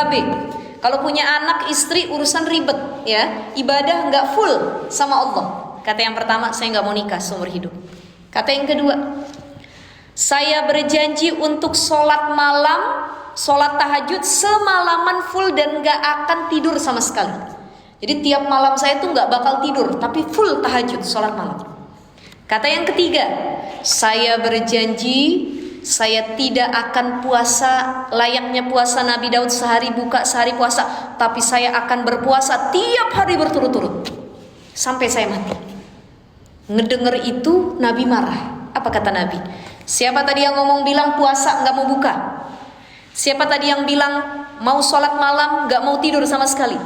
berabe. Kalau punya anak, istri, urusan ribet, ya. Ibadah nggak full sama Allah. Kata yang pertama, saya nggak mau nikah seumur hidup. Kata yang kedua, saya berjanji untuk sholat malam, sholat tahajud semalaman full dan nggak akan tidur sama sekali. Jadi tiap malam saya tuh nggak bakal tidur, tapi full tahajud, sholat malam. Kata yang ketiga, saya berjanji saya tidak akan puasa layaknya puasa Nabi Daud, sehari buka sehari puasa, tapi saya akan berpuasa tiap hari berturut-turut sampai saya mati. Ngedenger itu Nabi marah. Apa kata Nabi? Siapa tadi yang ngomong bilang puasa nggak mau buka? Siapa tadi yang bilang mau sholat malam nggak mau tidur sama sekali?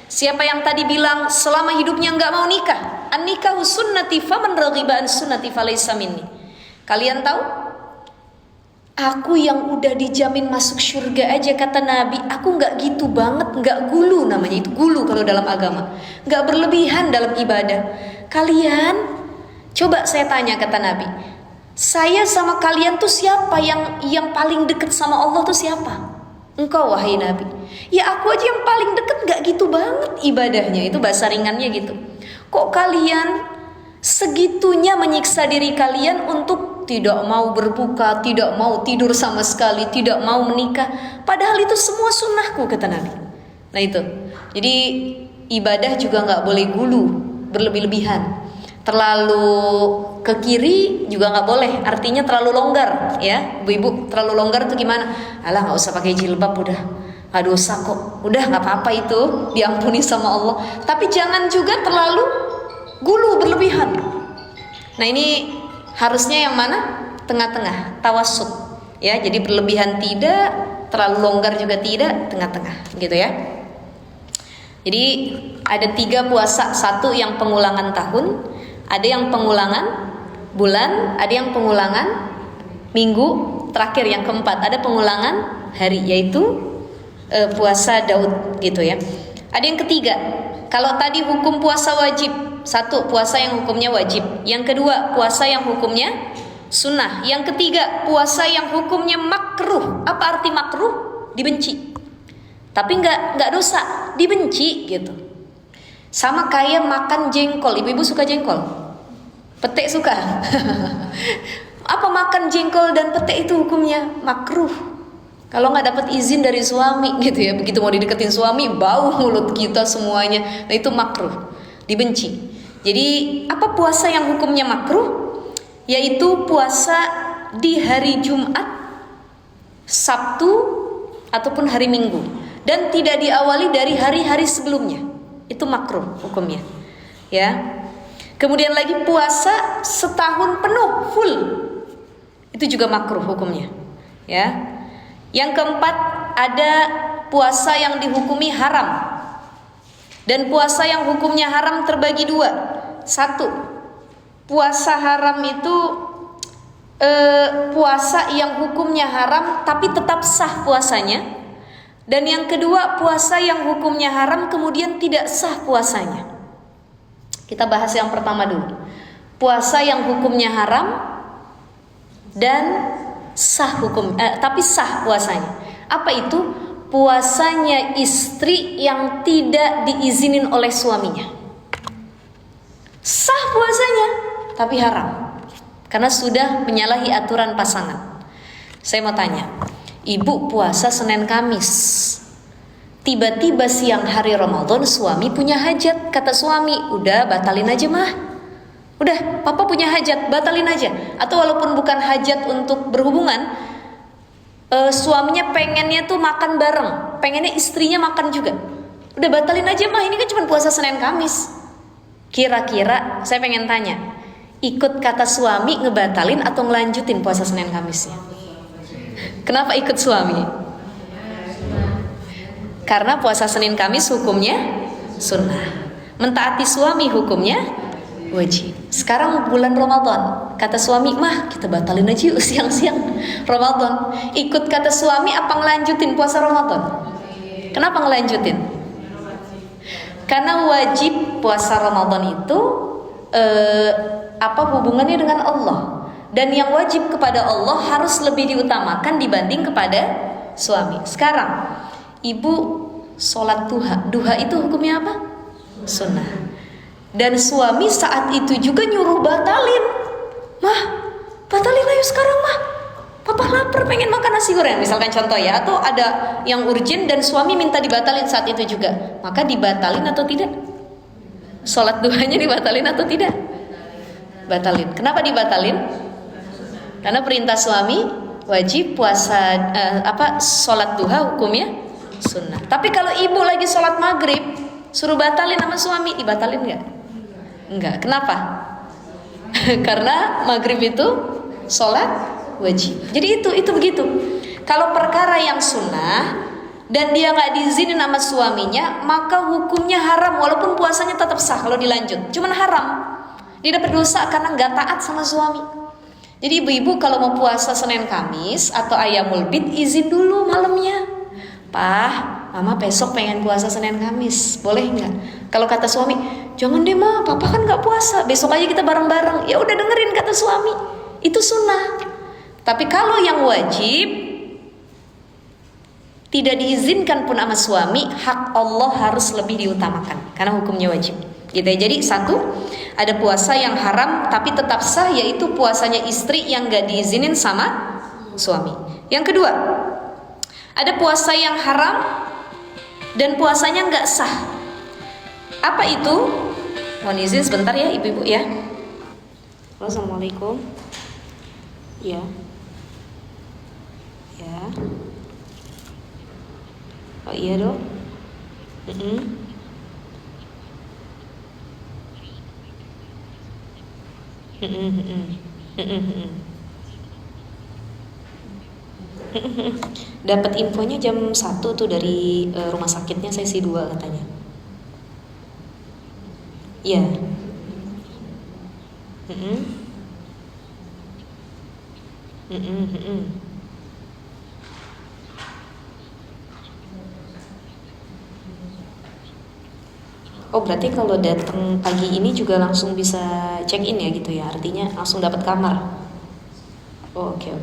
Siapa yang tadi bilang selama hidupnya nggak mau nikah? An-nikahu sunnati faman raghiba an sunnati falaysa minni. Kalian tahu? Aku yang udah dijamin masuk surga aja, kata Nabi, aku nggak gitu banget, nggak gulu namanya, itu gulu kalau dalam agama, nggak berlebihan dalam ibadah. Kalian, coba saya tanya, kata Nabi, saya sama kalian tuh siapa yang paling deket sama Allah tuh siapa? Engkau wahai Nabi. Ya aku aja yang paling deket, nggak gitu banget ibadahnya, itu bahasa ringannya gitu. Kok kalian segitunya menyiksa diri kalian untuk tidak mau berbuka, tidak mau tidur sama sekali, tidak mau menikah, padahal itu semua sunnahku, kata Nabi. Nah itu, jadi ibadah juga nggak boleh gulu, berlebih-lebihan. Terlalu ke kiri juga nggak boleh, artinya terlalu longgar, ya ibu-ibu. Terlalu longgar itu gimana? Alah nggak usah pakai jilbab, udah nggak dosa kok, udah nggak apa-apa, itu diampuni sama Allah. Tapi jangan juga terlalu gulu, berlebihan. Nah ini harusnya yang mana? Tengah-tengah, tawasud, ya. Jadi berlebihan tidak, terlalu longgar juga tidak, tengah-tengah, gitu ya. Jadi ada 3 puasa, 1 yang pengulangan tahun, ada yang pengulangan bulan, ada yang pengulangan minggu, terakhir yang keempat ada pengulangan hari, yaitu puasa Daud, gitu ya. Ada yang ketiga, kalau tadi hukum puasa wajib, 1 puasa yang hukumnya wajib, yang kedua puasa yang hukumnya sunnah, yang ketiga puasa yang hukumnya makruh. Apa arti makruh? Dibenci. Tapi nggak dosa, dibenci gitu. Sama kayak makan jengkol. Ibu-ibu suka jengkol? Petek suka? Apa makan jengkol dan petek itu hukumnya makruh? Kalau nggak dapat izin dari suami gitu ya, begitu mau dideketin suami bau mulut kita semuanya. Nah itu makruh, dibenci. Jadi apa puasa yang hukumnya makruh? Yaitu puasa di hari Jumat, Sabtu, ataupun hari Minggu, dan tidak diawali dari hari-hari sebelumnya. Itu makruh hukumnya, ya. Kemudian lagi puasa setahun penuh full, itu juga makruh hukumnya, ya. Yang keempat, ada puasa yang dihukumi haram. Dan puasa yang hukumnya haram terbagi 2. 1, puasa haram itu puasa yang hukumnya haram tapi tetap sah puasanya. Dan yang kedua, puasa yang hukumnya haram kemudian tidak sah puasanya. Kita bahas yang pertama dulu. Puasa yang hukumnya haram dan sah tapi sah puasanya. Apa itu? Puasanya istri yang tidak diizinin oleh suaminya. Sah puasanya, tapi haram karena sudah menyalahi aturan pasangan. Saya mau tanya, ibu puasa Senin Kamis, tiba-tiba siang hari Ramadan suami punya hajat. Kata suami, udah batalin aja mah, udah papa punya hajat, batalin aja. Atau walaupun bukan hajat untuk berhubungan, suaminya pengennya tuh makan bareng, pengennya istrinya makan juga, udah batalin aja mah, ini kan cuma puasa Senin Kamis. Kira-kira saya pengen tanya, ikut kata suami ngebatalin atau ngelanjutin puasa Senin Kamisnya? Kenapa ikut suami? Karena puasa Senin Kamis hukumnya sunnah, mentaati suami hukumnya wajib. Sekarang bulan Ramadan, kata suami, mah kita batalin aja yuk siang-siang Ramadan. Ikut kata suami apa ngelanjutin puasa Ramadan? Kenapa ngelanjutin? Karena wajib puasa Ramadan itu apa hubungannya dengan Allah, dan yang wajib kepada Allah harus lebih diutamakan dibanding kepada suami. Sekarang ibu sholat duha. Duha itu hukumnya apa? Sunnah. Dan suami saat itu juga nyuruh batalin. Mah, batalin ayo sekarang mah. Papa lapar pengen makan nasi goreng. Misalkan contoh ya. Atau ada yang urgent dan suami minta dibatalin saat itu juga. Maka dibatalin atau tidak? Sholat duhanya dibatalin atau tidak? Batalin. Kenapa dibatalin? Karena perintah suami wajib puasa sholat duha hukumnya sunnah. Tapi kalau ibu lagi sholat maghrib suruh batalin sama suami, dibatalin nggak? Enggak. Kenapa? Karena maghrib itu sholat wajib. Jadi itu begitu. Kalau perkara yang sunnah dan dia nggak diizinin sama suaminya, maka hukumnya haram walaupun puasanya tetap sah kalau dilanjut. Cuman haram. Dia dapat dosa karena nggak taat sama suami. Jadi ibu-ibu kalau mau puasa Senin Kamis atau Ayyamul Bid izin dulu malamnya. Pah, mama besok pengen puasa Senin Kamis, boleh nggak? Kalau kata suami, jangan deh ma, papa kan nggak puasa, besok aja kita bareng-bareng. Ya udah dengerin kata suami, itu sunnah. Tapi kalau yang wajib tidak diizinkan pun sama suami, hak Allah harus lebih diutamakan karena hukumnya wajib. Gitu ya. Jadi satu, ada puasa yang haram tapi tetap sah, yaitu puasanya istri yang gak diizinin sama suami. Yang kedua, ada puasa yang haram dan puasanya gak sah. Apa itu? Mohon izin sebentar ya ibu-ibu ya. Assalamualaikum. Ya. Ya. Oh iya dong. Dapat infonya jam 1 tuh dari rumah sakitnya sesi 2 katanya. Iya. Oh berarti kalau datang pagi ini juga langsung bisa check in ya gitu ya, artinya langsung dapat kamar. Oh oke. Oh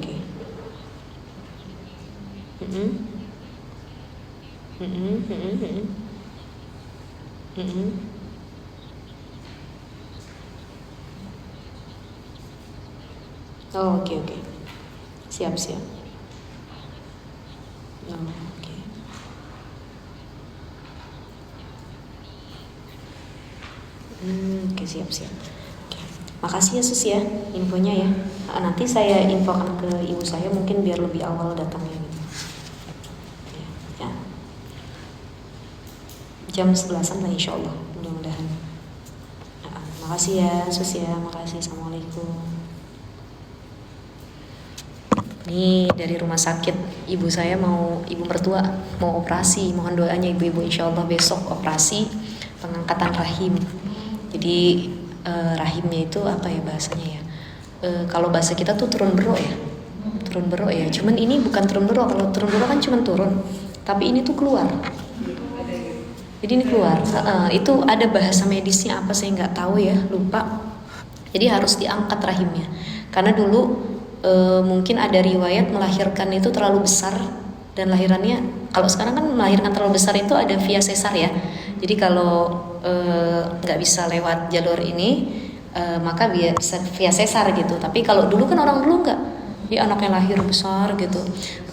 oke. Siap. Oh, oke. Oke siap. Oke. Makasih ya sus ya infonya ya. Nanti saya infokan ke ibu saya mungkin biar lebih awal datangnya gitu. Ya. Jam 11-an lah insya Allah, mudah-mudahan. Makasih ya sus ya, makasih. Assalamualaikum. Nih dari rumah sakit ibu saya ibu mertua mau operasi, mohon doanya ibu-ibu insya Allah besok operasi pengangkatan rahim. Jadi rahimnya itu apa ya bahasanya ya? Kalau bahasa kita tuh turun berok ya. Cuman ini bukan turun berok. Kalau turun berok kan cuma turun, tapi ini tuh keluar. Jadi ini keluar. Itu ada bahasa medisnya apa saya nggak tahu ya, lupa. Jadi harus diangkat rahimnya. Karena dulu mungkin ada riwayat melahirkan itu terlalu besar dan lahirannya, kalau sekarang kan melahirkan terlalu besar itu ada via sesar ya. Jadi kalau nggak bisa lewat jalur ini maka bisa via sesar gitu. Tapi kalau dulu kan orang dulu nggak, ya anaknya lahir besar gitu.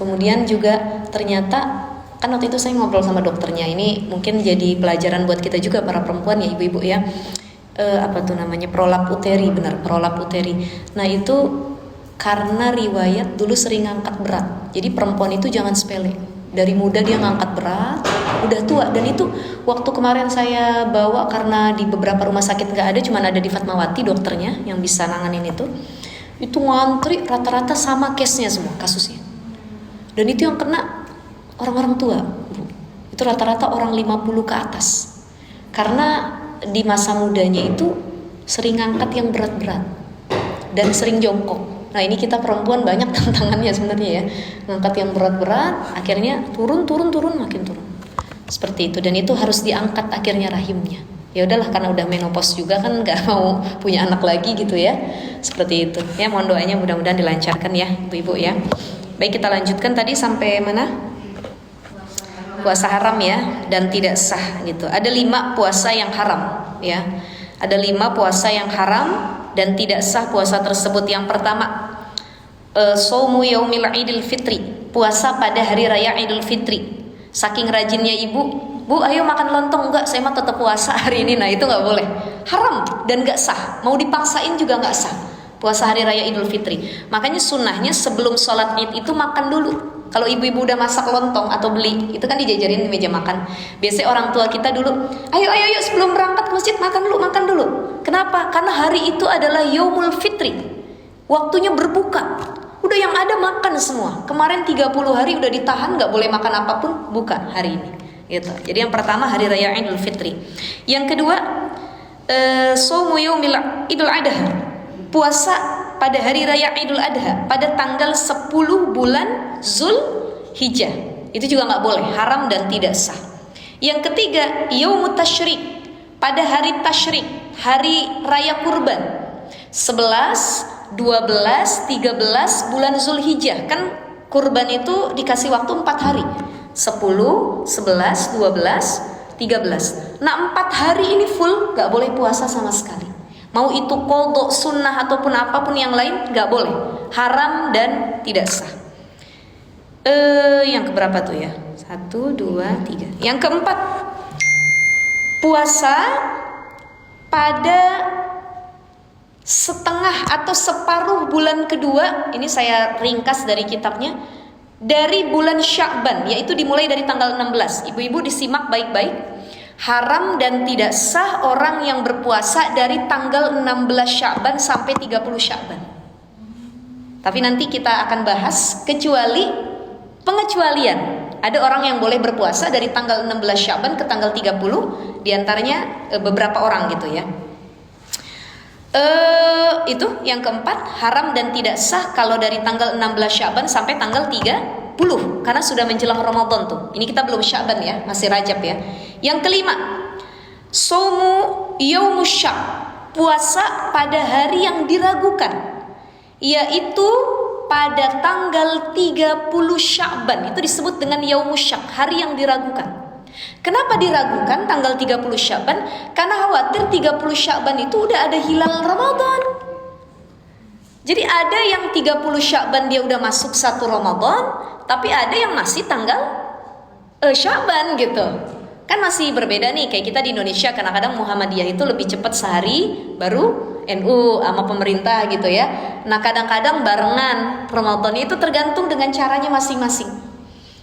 Kemudian juga ternyata kan waktu itu saya ngobrol sama dokternya, ini mungkin jadi pelajaran buat kita juga para perempuan ya ibu-ibu ya. Apa tuh namanya, prolap uteri, benar, prolap uteri. Nah itu karena riwayat dulu sering ngangkat berat. Jadi perempuan itu jangan sepele. Dari muda dia ngangkat berat, udah tua. Dan itu waktu kemarin saya bawa, karena di beberapa rumah sakit nggak ada, cuman ada di Fatmawati dokternya yang bisa nanganin itu ngantri rata-rata sama case-nya semua, kasusnya. Dan itu yang kena orang-orang tua, Bu. Itu rata-rata orang 50 ke atas. Karena di masa mudanya itu sering ngangkat yang berat-berat dan sering jongkok. Nah ini kita perempuan banyak tantangannya sebenarnya ya, ngangkat yang berat-berat, akhirnya turun makin turun seperti itu. Dan itu harus diangkat akhirnya rahimnya. Ya udahlah, karena udah menopause juga kan, nggak mau punya anak lagi gitu ya, seperti itu ya. Mohon doanya mudah-mudahan dilancarkan ya ibu-ibu ya. Baik, kita lanjutkan tadi sampai mana? puasa haram ya dan tidak sah gitu. Ada 5 puasa yang haram ya. Ada 5 puasa yang haram dan tidak sah puasa tersebut. Yang pertama, shaumu yaumil idul fitri, puasa pada hari raya Idul Fitri. Saking rajinnya ibu, bu ayo makan lontong, enggak saya mah tetap puasa hari ini. Nah itu nggak boleh, haram dan nggak sah. Mau dipaksain juga nggak sah puasa hari raya Idul Fitri. Makanya sunnahnya sebelum sholat id itu makan dulu. Kalau ibu-ibu udah masak lontong atau beli, itu kan dijajarin di meja makan. Biasanya orang tua kita dulu, ayo sebelum berangkat ke masjid makan dulu. Kenapa? Karena hari itu adalah Yaumul Fitri, waktunya berbuka. Udah yang ada makan semua. Kemarin 30 hari udah ditahan, nggak boleh makan apapun, buka hari ini. Gitu. Jadi yang pertama hari raya Idul Fitri. Yang kedua, shaumu yaumil Idul Adha, puasa pada hari raya Idul Adha pada tanggal 10 bulan Zulhijjah. Itu juga nggak boleh, haram dan tidak sah. Yang ketiga, yaumut tasyrik, pada hari tasyrik, hari raya kurban. 11, 12, 13 bulan Zulhijjah. Kan kurban itu dikasih waktu 4 hari. 10, 11, 12, 13. Nah 4 hari ini full gak boleh puasa sama sekali. Mau itu qadha sunnah ataupun apapun yang lain gak boleh. Haram dan tidak sah. Yang keberapa tuh ya? 1, 2, 3. Yang keempat, puasa pada setengah atau separuh bulan kedua. Ini saya ringkas dari kitabnya. Dari bulan Sya'ban, yaitu dimulai dari tanggal 16. Ibu-ibu disimak baik-baik. Haram dan tidak sah orang yang berpuasa dari tanggal 16 Sya'ban sampai 30 Sya'ban. Tapi nanti kita akan bahas kecuali pengecualian. Ada orang yang boleh berpuasa dari tanggal 16 Sya'ban ke tanggal 30, diantaranya beberapa orang gitu ya. Itu yang keempat, haram dan tidak sah kalau dari tanggal 16 Sya'ban sampai tanggal 30, karena sudah menjelang Ramadan tuh. Ini kita belum Sya'ban ya, masih Rajab ya. Yang kelima, shaumu yaumus syak, puasa pada hari yang diragukan, yaitu pada tanggal 30 Sya'ban. Itu disebut dengan yaumus syak, hari yang diragukan. Kenapa diragukan tanggal 30 Sya'ban? Karena khawatir 30 Sya'ban itu udah ada hilal Ramadan. Jadi ada yang 30 Sya'ban dia udah masuk 1 Ramadan, tapi ada yang masih tanggal Sya'ban gitu. Kan masih berbeda nih, kayak kita di Indonesia kadang-kadang Muhammadiyah itu lebih cepat sehari baru NU sama pemerintah gitu ya. Nah kadang-kadang barengan Ramadan itu tergantung dengan caranya masing-masing.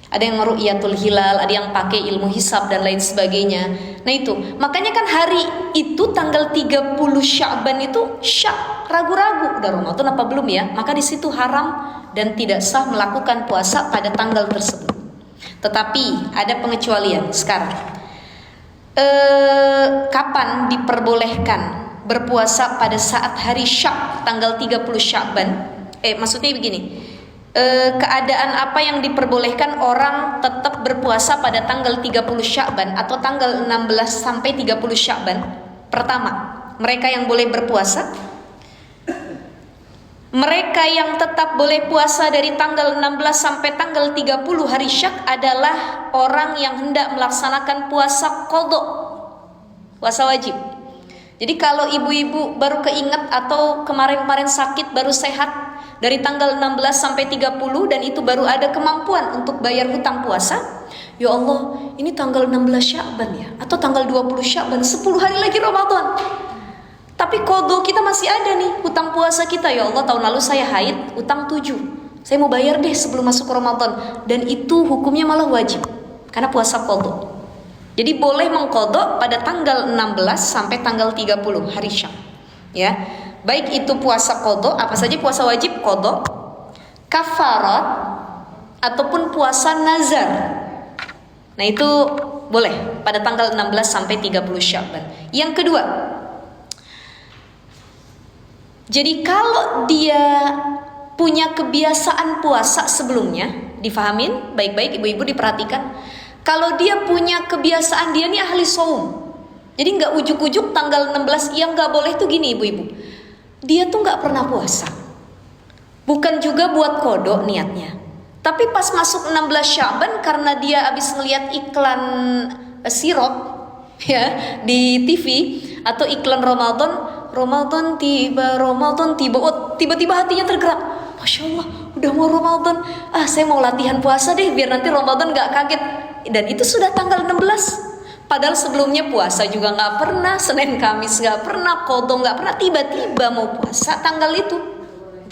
Ada yang meru'yatul hilal, ada yang pakai ilmu hisab dan lain sebagainya. Nah itu, makanya kan hari itu tanggal 30 Sya'ban itu syak, ragu-ragu udah Ramadan apa belum ya. Maka di situ haram dan tidak sah melakukan puasa pada tanggal tersebut. Tetapi ada pengecualian sekarang. Kapan diperbolehkan berpuasa pada saat hari syak tanggal 30 Sya'ban? Maksudnya begini, keadaan apa yang diperbolehkan orang tetap berpuasa pada tanggal 30 Sya'ban atau tanggal 16 sampai 30 Sya'ban? Pertama, mereka yang boleh berpuasa, mereka yang tetap boleh puasa dari tanggal 16 sampai tanggal 30 hari syak adalah orang yang hendak melaksanakan puasa qadha, puasa wajib. Jadi kalau ibu-ibu baru keinget atau kemarin-kemarin sakit baru sehat dari tanggal 16 sampai 30 dan itu baru ada kemampuan untuk bayar hutang puasa, ya Allah ini tanggal 16 Sya'ban ya, atau tanggal 20 Sya'ban, 10 hari lagi Ramadan. Tapi qadha kita masih ada nih, hutang puasa kita. Ya Allah tahun lalu saya haid, hutang 7, saya mau bayar deh sebelum masuk Ramadan. Dan itu hukumnya malah wajib, karena puasa qadha. Jadi boleh mengqadha pada tanggal 16 sampai tanggal 30 hari syak ya. Baik itu puasa qadha, apa saja puasa wajib qadha, kafarat, ataupun puasa nazar. Nah itu boleh pada tanggal 16 sampai 30 Sya'ban. Yang kedua, jadi kalau dia punya kebiasaan puasa sebelumnya, difahamin baik-baik ibu-ibu, diperhatikan. Kalau dia punya kebiasaan, dia nih ahli saum, jadi nggak ujuk-ujuk tanggal 16, yang nggak boleh tuh gini ibu-ibu, dia tuh nggak pernah puasa, bukan juga buat qadha niatnya, Tapi pas masuk 16 Sya'ban, karena dia habis ngelihat iklan sirop ya di TV atau iklan Ramadan tiba, oh, tiba-tiba hatinya tergerak. Masya Allah, udah mau Ramadan, saya mau latihan puasa deh biar nanti Ramadan gak kaget. Dan itu sudah tanggal 16. Padahal sebelumnya puasa juga gak pernah, Senin Kamis gak pernah, qadha gak pernah, tiba-tiba mau puasa tanggal itu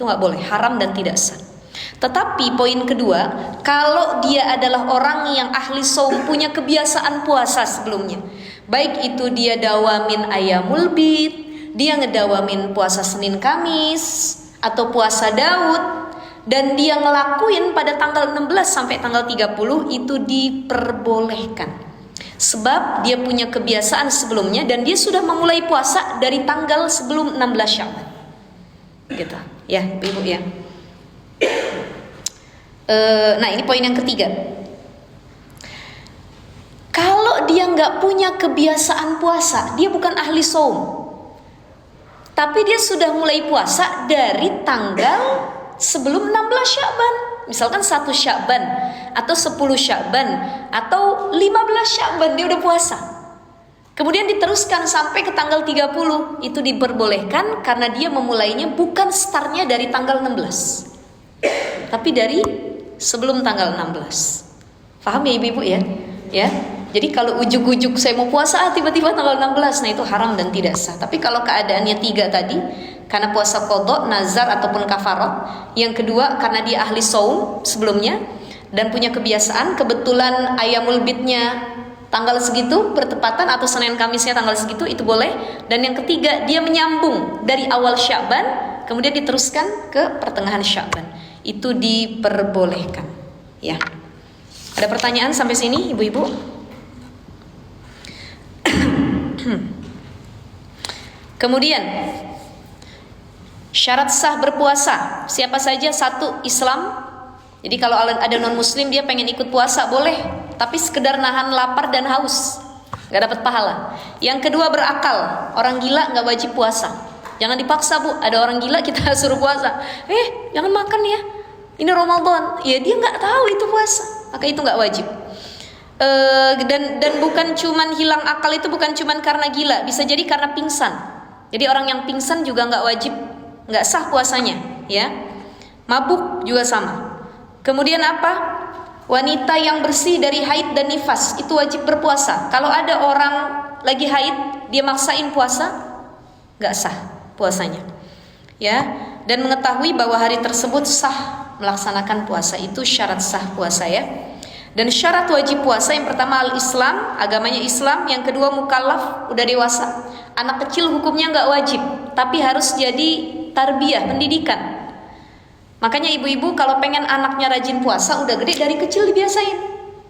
gak boleh, haram dan tidak sah. Tetapi poin kedua, kalau dia adalah orang yang ahli shaum, punya kebiasaan puasa sebelumnya, baik itu dia dawamin ayamul bid, dia ngedawamin puasa Senin Kamis atau puasa Daud, dan dia ngelakuin pada tanggal 16 sampai tanggal 30, itu diperbolehkan. Sebab dia punya kebiasaan sebelumnya dan dia sudah memulai puasa dari tanggal sebelum 16 Sya'ban. Gitu. Ya, Ibu ya. Nah, ini poin yang ketiga. Kalau dia nggak punya kebiasaan puasa, dia bukan ahli shaum, tapi dia sudah mulai puasa dari tanggal sebelum 16 Sya'ban. Misalkan 1 Sya'ban atau 10 Sya'ban atau 15 Sya'ban dia udah puasa. Kemudian diteruskan sampai ke tanggal 30, itu diperbolehkan karena dia memulainya bukan startnya dari tanggal 16, tapi dari sebelum tanggal 16. Paham ya Ibu-ibu ya? Ya. Jadi kalau ujuk-ujuk saya mau puasa tiba-tiba tanggal 16, nah itu haram dan tidak sah. Tapi kalau keadaannya 3 tadi, karena puasa qadha, nazar ataupun kafarat. Yang kedua karena dia ahli shaum sebelumnya dan punya kebiasaan, kebetulan ayamul bidnya tanggal segitu bertepatan atau Senin Kamisnya tanggal segitu, itu boleh. Dan yang ketiga dia menyambung dari awal Sya'ban kemudian diteruskan ke pertengahan Sya'ban, itu diperbolehkan. Ya. Ada pertanyaan sampai sini Ibu-ibu? Kemudian syarat sah berpuasa siapa saja? 1, Islam. Jadi kalau ada non muslim dia pengen ikut puasa boleh, tapi sekedar nahan lapar dan haus, gak dapat pahala. Yang kedua berakal, orang gila gak wajib puasa. Jangan dipaksa Bu, ada orang gila kita suruh puasa, jangan makan ya, ini Ramadan. Ya dia gak tahu itu puasa, maka itu gak wajib. Dan bukan cuman hilang akal, itu bukan cuman karena gila, bisa jadi karena pingsan. Jadi orang yang pingsan juga nggak wajib, nggak sah puasanya, ya. Mabuk juga sama. Kemudian apa? Wanita yang bersih dari haid dan nifas itu wajib berpuasa. Kalau ada orang lagi haid dia maksain puasa, nggak sah puasanya, ya. Dan mengetahui bahwa hari tersebut sah melaksanakan puasa, itu syarat sah puasa ya. Dan syarat wajib puasa yang pertama al-Islam, agamanya Islam. Yang kedua mukallaf, udah dewasa. Anak kecil hukumnya nggak wajib, tapi harus jadi tarbiyah, pendidikan. Makanya ibu-ibu kalau pengen anaknya rajin puasa, udah gede dari kecil dibiasain.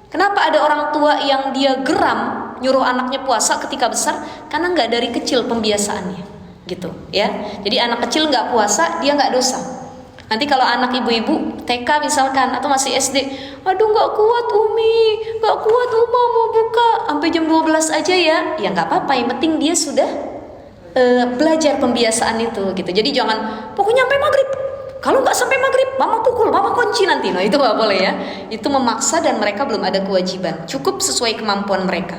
Kenapa ada orang tua yang dia geram nyuruh anaknya puasa ketika besar? Karena nggak dari kecil pembiasaannya, gitu ya. Jadi anak kecil nggak puasa, dia nggak dosa. Nanti kalau anak ibu-ibu TK misalkan atau masih SD, aduh nggak kuat Umi, nggak kuat Uma mau buka sampai jam 12 aja ya nggak apa-apa, yang penting dia sudah belajar pembiasaan itu gitu. Jadi jangan pokoknya sampai maghrib, kalau nggak sampai maghrib mama pukul, mama kunci nanti. Nah itu nggak boleh ya, itu memaksa dan mereka belum ada kewajiban, cukup sesuai kemampuan mereka.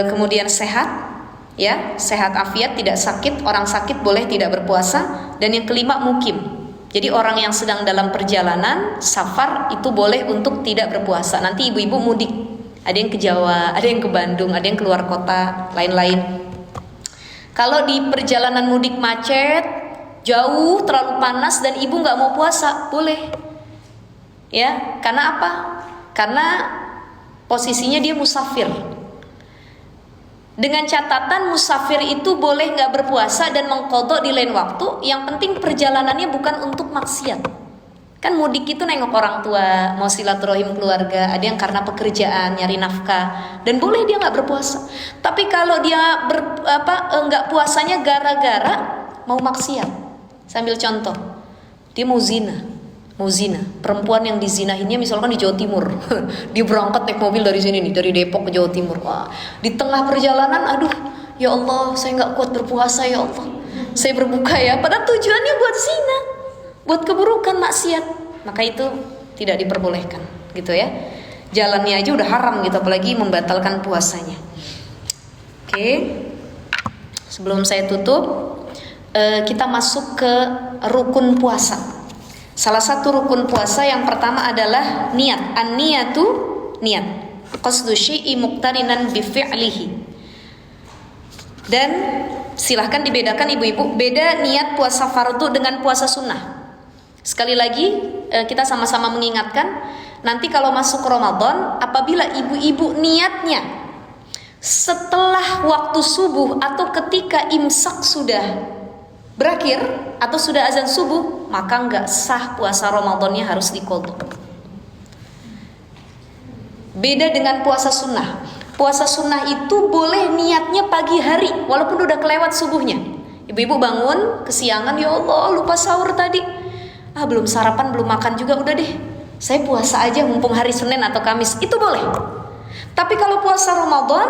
Kemudian sehat, ya, sehat afiat, tidak sakit. Orang sakit boleh tidak berpuasa. Dan yang kelima mukim, jadi orang yang sedang dalam perjalanan safar itu boleh untuk tidak berpuasa. Nanti ibu-ibu mudik, ada yang ke Jawa, ada yang ke Bandung, ada yang keluar kota, lain-lain. Kalau di perjalanan mudik macet, jauh, terlalu panas dan ibu nggak mau puasa, boleh, ya. Karena apa? Karena posisinya dia musafir. Dengan catatan musafir itu boleh nggak berpuasa dan mengqadha di lain waktu. Yang penting perjalanannya bukan untuk maksiat. Kan mudik itu nengok orang tua, mau silaturahim keluarga, ada yang karena pekerjaan nyari nafkah, dan boleh dia nggak berpuasa. Tapi kalau dia nggak puasanya gara-gara mau maksiat. Sambil contoh, dia mau zina. Perempuan yang dizinahinnya misalkan di Jawa Timur, dia berangkat naik mobil dari sini nih, dari Depok ke Jawa Timur. Wah, di tengah perjalanan, aduh, ya Allah, saya nggak kuat berpuasa ya Allah, saya berbuka ya. Padahal tujuannya buat zina, buat keburukan, maksiat. maka itu tidak diperbolehkan, gitu ya. Jalannya aja udah haram gitu, apalagi membatalkan puasanya. Oke. Sebelum saya tutup, kita masuk ke rukun puasa. Salah satu rukun puasa yang pertama adalah niat. An-niyatu, niat. Qasdu syai'i muqtarinan bi fi'lihi. Dan silahkan dibedakan ibu-ibu, beda niat puasa fardu dengan puasa sunnah. Sekali lagi kita sama-sama mengingatkan, nanti kalau masuk Ramadan, apabila ibu-ibu niatnya setelah waktu subuh atau ketika imsak sudah berakhir atau sudah azan subuh, maka nggak sah puasa Ramadannya, harus diqadha. Beda dengan puasa sunnah. Puasa sunnah itu boleh niatnya pagi hari walaupun udah kelewat subuhnya. Ibu-ibu bangun kesiangan, ya Allah lupa sahur tadi, belum sarapan, belum makan juga, udah deh saya puasa aja mumpung hari Senin atau Kamis, itu boleh. Tapi kalau puasa Ramadan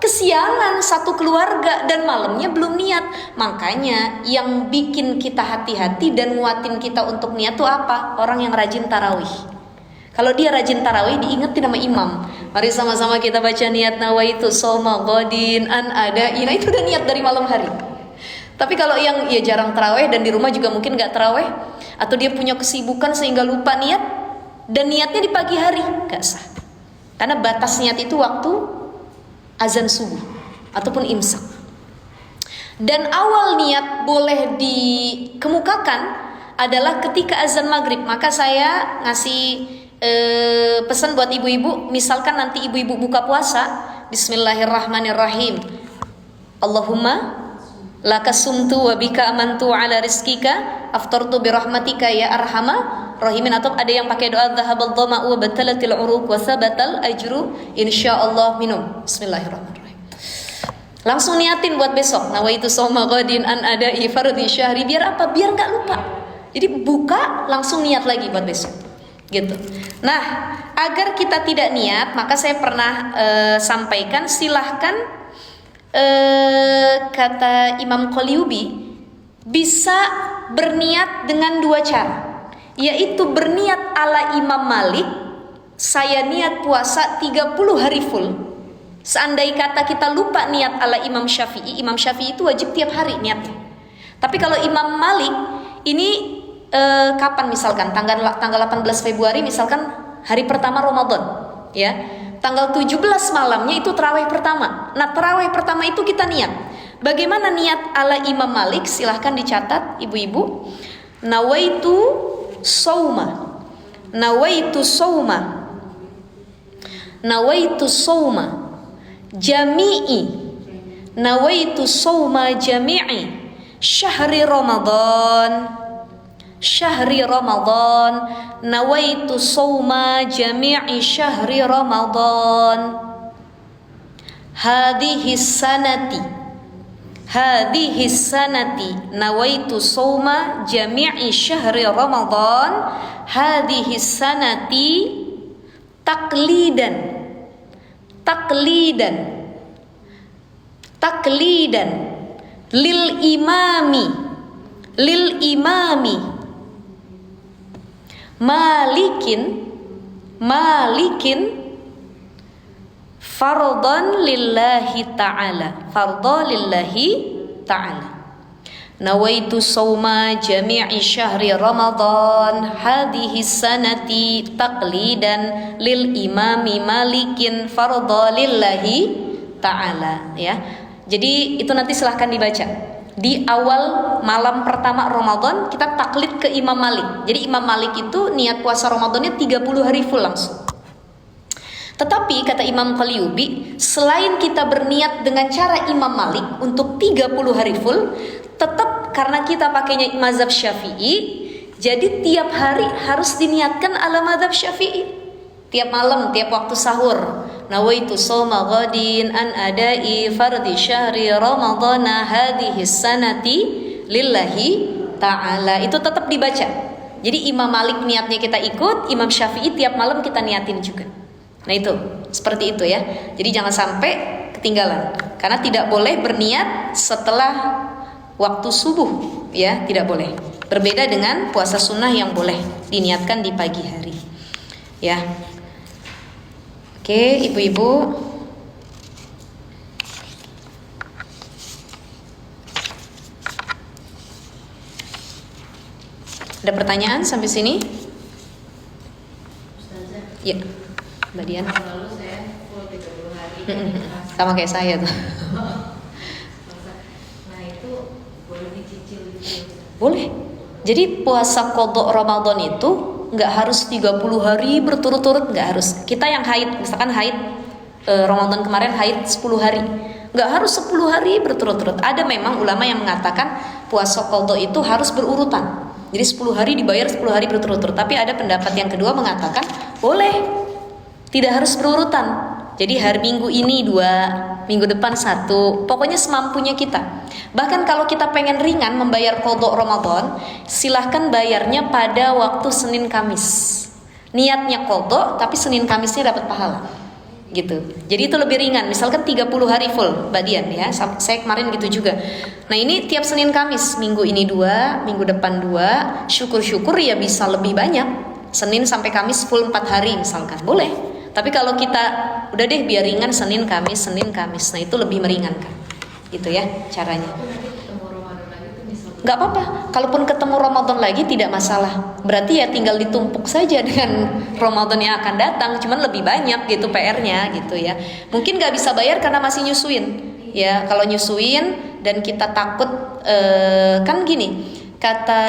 kesiangan satu keluarga dan malamnya belum niat, makanya yang bikin kita hati-hati dan nguatin kita untuk niat itu apa? Orang yang rajin tarawih. Kalau dia rajin tarawih, diingetin sama imam, mari sama-sama kita baca niat nawaitu shauma ghadin an ada'i. Nah itu udah niat dari malam hari. Tapi kalau yang ya jarang tarawih dan di rumah juga mungkin gak tarawih, atau dia punya kesibukan sehingga lupa niat dan niatnya di pagi hari, gak sah. Karena batas niat itu waktu azan subuh ataupun imsak. Dan awal niat boleh dikemukakan adalah ketika azan maghrib. Maka saya ngasih pesan buat ibu-ibu, misalkan nanti ibu-ibu buka puasa, bismillahirrahmanirrahim, Allahumma laka sumtu wa bika amantu ala rizkika aftartu birahmatika ya arhamar rahimin. Atau ada yang pakai doa dhahabal dhama'u wa batalatil uruq wa sabatal ajru insyaallah, minum bismillahirrahmanirrahim. Langsung niatin buat besok, nawaitu shauma ghadin an ada'i fardhi syahri. Biar apa? Biar nggak lupa. Jadi buka langsung niat lagi buat besok, gitu. Nah, agar kita tidak niat, maka saya pernah sampaikan, silahkan kata Imam Qalyubi bisa berniat dengan dua cara, yaitu berniat ala Imam Malik, saya niat puasa 30 hari full. Seandai kata kita lupa niat ala Imam Syafi'i, Imam Syafi'i itu wajib tiap hari niatnya. Tapi kalau Imam Malik ini kapan, misalkan tanggal 18 Februari misalkan hari pertama Ramadan, ya. Tanggal 17 malamnya itu tarawih pertama. Nah, tarawih pertama itu kita niat. Bagaimana niat ala Imam Malik? Silahkan dicatat ibu-ibu. Nawaitu sauma. Nawaitu sauma. Nawaitu sauma jami'i. Nawaitu sauma jami'i syahri Ramadan. Syahri Ramadan, nawaitu shauma jami'i syahri Ramadan. Hadhihi sanati nawaitu shauma jami'i syahri Ramadan. Hadhihi sanati taklidan lil imami Malikin fardhan lillahi ta'ala. Nawaitu shauma jami'i syahri Ramadan hadhihi sanati taqlidan lil imami Malikin fardhan lillahi ta'ala, ya. Jadi itu nanti silahkan dibaca. Di awal malam pertama Ramadan kita taklid ke Imam Malik. Jadi Imam Malik itu niat puasa Ramadannya 30 hari full langsung. Tetapi kata Imam Qalyubi, selain kita berniat dengan cara Imam Malik untuk 30 hari full, tetap karena kita pakainya mazhab Syafi'i, jadi tiap hari harus diniatkan ala mazhab Syafi'i. Tiap malam, tiap waktu sahur, nawaitu shauma ghadin an ada'i fardhi syahri ramadhana hadhihi sanati lillahi ta'ala. Itu tetap dibaca. Jadi Imam Malik niatnya kita ikut, Imam Syafi'i tiap malam kita niatin juga. Nah itu, seperti itu ya. Jadi jangan sampai ketinggalan. Karena tidak boleh berniat setelah waktu subuh, ya, tidak boleh. Berbeda dengan puasa sunnah yang boleh diniatkan di pagi hari. Ya. Oke, ibu-ibu. Ada pertanyaan sampai sini? Ustazah. Ya, Mbak Dian. Lalu saya full 30 hari. Sama kayak saya tuh. Nah itu boleh dicicil gitu. Boleh. Jadi puasa qadha Ramadan itu nggak harus 30 hari berturut-turut, nggak harus. Kita yang haid, misalkan haid Ramadan kemarin haid 10 hari, nggak harus 10 hari berturut-turut. Ada memang ulama yang mengatakan puasa qadha itu harus berurutan. Jadi 10 hari dibayar 10 hari berturut-turut. Tapi ada pendapat yang kedua mengatakan boleh, tidak harus berurutan. Jadi hari Minggu ini 2, minggu depan 1, pokoknya semampunya kita. Bahkan kalau kita pengen ringan membayar qadha Ramadan, silahkan bayarnya pada waktu Senin Kamis. Niatnya qadha tapi Senin Kamisnya dapat pahala. Gitu. Jadi itu lebih ringan. Misalkan 30 hari full, Mbak Dian ya. Saya kemarin gitu juga. Nah, ini tiap Senin Kamis, minggu ini 2, minggu depan 2, syukur-syukur ya bisa lebih banyak. Senin sampai Kamis full 4 hari misalkan. Boleh. Tapi kalau kita udah deh biar ringan Senin Kamis. Nah, itu lebih meringankan. Gitu ya caranya. Gak apa-apa, kalaupun ketemu Ramadan lagi tidak masalah. Berarti ya tinggal ditumpuk saja dengan Ramadan yang akan datang. Cuman lebih banyak gitu PR-nya gitu ya. Mungkin gak bisa bayar karena masih nyusuin. Ya kalau nyusuin dan kita takut kan gini. Kata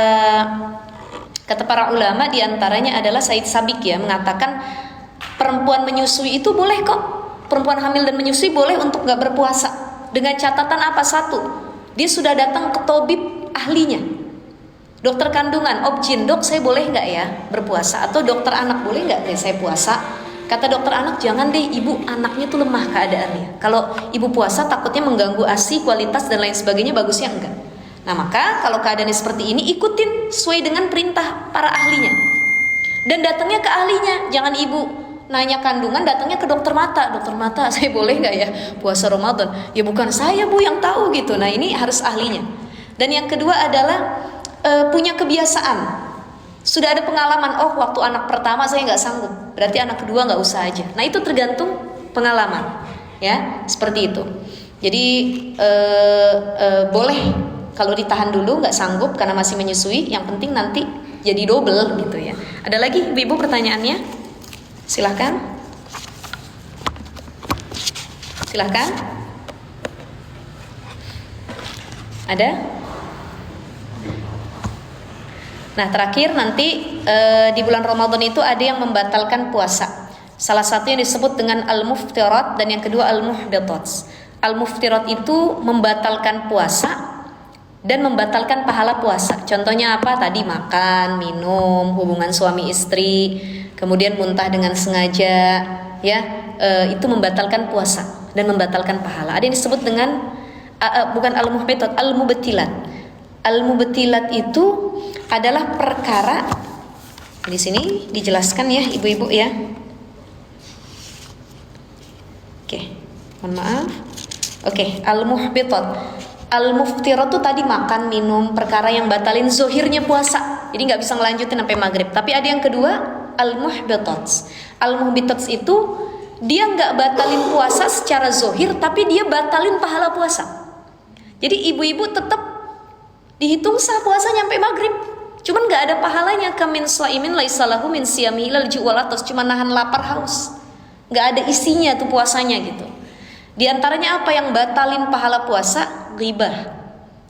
para ulama diantaranya adalah Said Sabiq ya, mengatakan perempuan menyusui itu boleh kok. Perempuan hamil dan menyusui boleh untuk gak berpuasa. Dengan catatan apa? 1, dia sudah datang ke tabib ahlinya, dokter kandungan, obgyn, dok saya boleh nggak ya berpuasa? Atau dokter anak boleh nggak ya saya puasa? Kata dokter anak, jangan deh ibu, anaknya tuh lemah keadaannya. Kalau ibu puasa takutnya mengganggu ASI, kualitas dan lain sebagainya, bagusnya enggak. Nah maka kalau keadaannya seperti ini, ikutin sesuai dengan perintah para ahlinya. Dan datangnya ke ahlinya, jangan ibu nanya kandungan, datangnya ke dokter mata. Dokter mata, saya boleh nggak ya puasa Ramadan? Ya bukan saya bu yang tahu gitu. Nah ini harus ahlinya. Dan yang kedua adalah punya kebiasaan. Sudah ada pengalaman, oh waktu anak pertama saya nggak sanggup, berarti anak kedua nggak usah aja. Nah itu tergantung pengalaman, ya seperti itu. Jadi boleh kalau ditahan dulu nggak sanggup karena masih menyusui. Yang penting nanti jadi double gitu ya. Ada lagi ibu pertanyaannya? Silahkan. Ada? Nah terakhir nanti di bulan Ramadan itu ada yang membatalkan puasa. Salah satu yang disebut dengan al-muftirat dan yang kedua al-muhbitat. Al-muftirat itu membatalkan puasa dan membatalkan pahala puasa. Contohnya apa? Tadi makan, minum, hubungan suami istri, kemudian muntah dengan sengaja, ya itu membatalkan puasa dan membatalkan pahala. Ada yang disebut dengan bukan al-muhbitat, al-mubtilat. Al-mubtilat itu adalah perkara, di sini dijelaskan ya ibu-ibu ya. Oke, mohon maaf. Oke, al-muhbitat. Al-muftirat itu tadi makan, minum, perkara yang batalin zohirnya puasa. Jadi nggak bisa ngelanjutin sampai maghrib. Tapi ada yang kedua, al-muhbitat. Al-muhbitat itu dia nggak batalin puasa secara zohir, tapi dia batalin pahala puasa. Jadi ibu-ibu tetap dihitung sah puasa nyampe maghrib, cuman nggak ada pahalanya. Kamin shaimin laisa lahu min siyamihi ilal ju' wal atas, cuma nahan lapar haus, nggak ada isinya tuh puasanya gitu. Di antaranya apa yang batalin pahala puasa? Ghibah,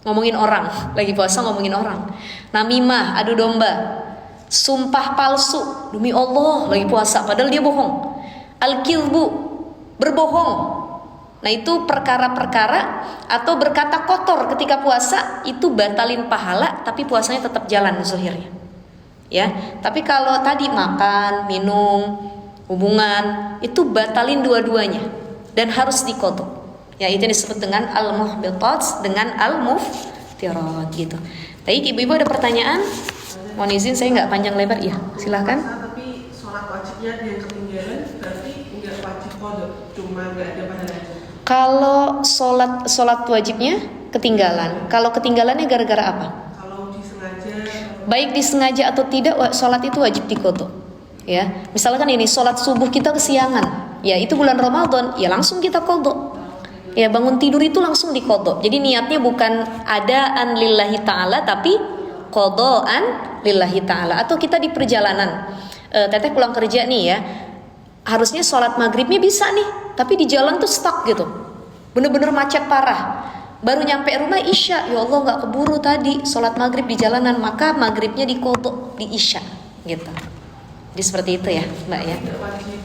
ngomongin orang, lagi puasa ngomongin orang. Namimah, adu domba. Sumpah palsu, demi Allah lagi puasa padahal dia bohong. Al-kilbu, berbohong. Nah itu perkara-perkara atau berkata kotor ketika puasa itu batalin pahala, tapi puasanya tetap jalan zuhirnya. Ya, tapi kalau tadi makan, minum, hubungan itu batalin dua-duanya dan harus diqadha. Ya itu disebut dengan al-muhbitat dengan al-muftirat gitu. Tadi ibu-ibu ada pertanyaan? Mohon izin saya nggak panjang lebar ya, silahkan. Tapi sholat wajibnya yang ketinggalan berarti nggak wajib qadha, cuma nggak ada pahalanya. Kalau sholat wajibnya ketinggalan, kalau ketinggalannya gara-gara apa? Kalau disengaja baik disengaja atau tidak, sholat itu wajib diqadha. Ya, misalkan ini sholat subuh kita kesiangan, ya itu bulan Ramadan, ya langsung kita qadha. Ya, bangun tidur itu langsung diqadha. Jadi niatnya bukan adaan lillahi ta'ala, tapi qadhaan lillahi ta'ala. Atau kita di perjalanan, teteh pulang kerja nih ya, harusnya sholat maghribnya bisa nih, tapi di jalan tuh stuck gitu, bener-bener macet parah. Baru nyampe rumah isya, ya Allah nggak keburu tadi sholat maghrib di jalanan, maka maghribnya diqadha di isya gitu. Jadi seperti itu ya Mbak ya. Tidak wajib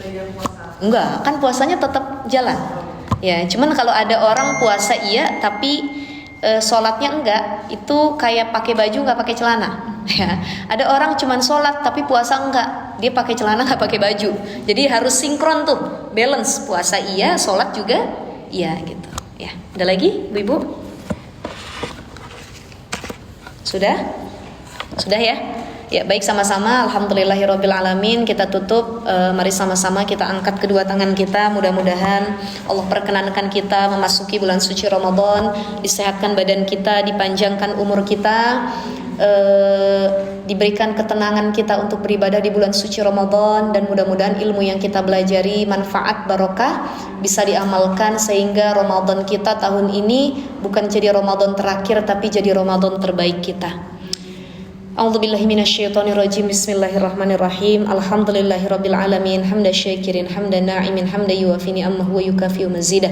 bayar puasa. Enggak, kan puasanya tetap jalan. Ya, cuman kalau ada orang puasa iya tapi sholatnya enggak, itu kayak pakai baju nggak pakai celana. Ya, ada orang cuman sholat tapi puasa enggak, dia pakai celana nggak pakai baju. Jadi harus sinkron tuh, balance, puasa iya, sholat juga iya gitu. Ya, ada lagi, Bu-ibu? Sudah? Sudah ya? Ya, baik, sama-sama alhamdulillahirabbil alamin. Kita tutup, mari sama-sama kita angkat kedua tangan kita. Mudah-mudahan Allah perkenankan kita memasuki bulan suci Ramadan, disehatkan badan kita, dipanjangkan umur kita, diberikan ketenangan kita untuk beribadah di bulan suci Ramadan, dan mudah-mudahan ilmu yang kita belajari manfaat barokah bisa diamalkan sehingga Ramadan kita tahun ini bukan jadi Ramadan terakhir tapi jadi Ramadan terbaik kita. A'udzubillahi minasyaitonirrajim. Bismillahirrahmanirrahim. Alhamdulillahirabbil alamin, hamdan syakirin, hamdan na'imin, hamdan yuwafi ni'amahu wa yukafi'u mazidah.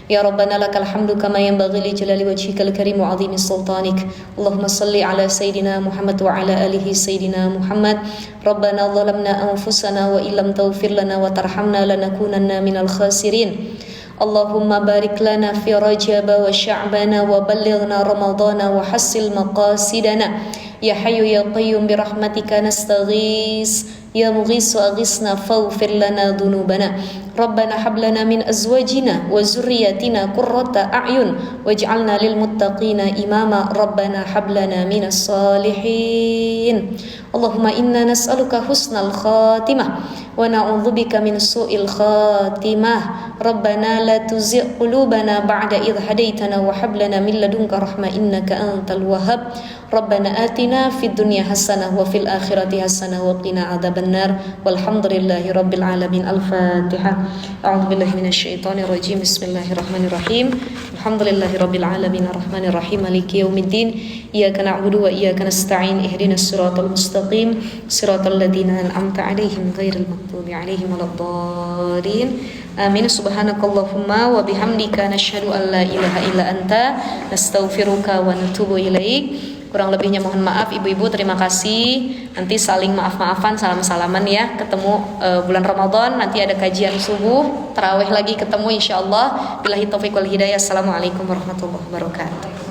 Ya Rabbana lakal hamdu kama yanbaghi li jalali wajhikal karim wa 'azimi sultanik. Allahumma shalli ala sayidina Muhammad wa ala alihi sayidina Muhammad. Rabbana zalamna anfusana wa illam taghfir lana wa tarhamna lanakunanna minal khasirin. Allahumma barik lana fi Rajab wa Sya'bana wa ballighna Ramadana wa hassil maqasidana. Ya Hayyu ya Qayyum bi rahmatika nastaghis, ya Mughisu aghisna faghfir lana dhunubana. Rabbana hab lana min azwajina wa zurriyyatina qurrata a'yun waj'alna lil muttaqina imama. Rabbana hab lana minas salihin. Allahumma inna nas'aluka husnal khatimah wa na'udzubika min su'il khatimah. Rabbana la tuzigh qulubana ba'da idh hadaitana wa hab lana min ladunka rahmah innaka antal wahhab. Rabbana atina fid dunya hasanah wa fil akhirati hasanah wa qina adzabannar. Walhamdulillahi rabbil alamin. Al-Fatihah. A'udzubillahi minasyaitonir rajim. Bismillahirrahmanirrahim. Alhamdulillahi rabbil alamin arrahmanir rahim maliki yaumiddin. Iyyaka na'budu wa iyyaka nasta'in. Ihdinas siratal mustaqim, siratal ladzina an'amta 'alaihim ghairil maghdubi 'alaihim waladdallin. Amin. Subhanakallahumma wa bihamdika nasyhadu an la ilaha illa anta nastaghfiruka wa natubu ilaik. Kurang lebihnya mohon maaf ibu-ibu, terima kasih. Nanti saling maaf-maafan, salam-salaman ya. Ketemu bulan Ramadan, nanti ada kajian subuh, tarawih lagi ketemu insyaallah. Billahi taufiq wal hidayah. Assalamualaikum warahmatullahi wabarakatuh.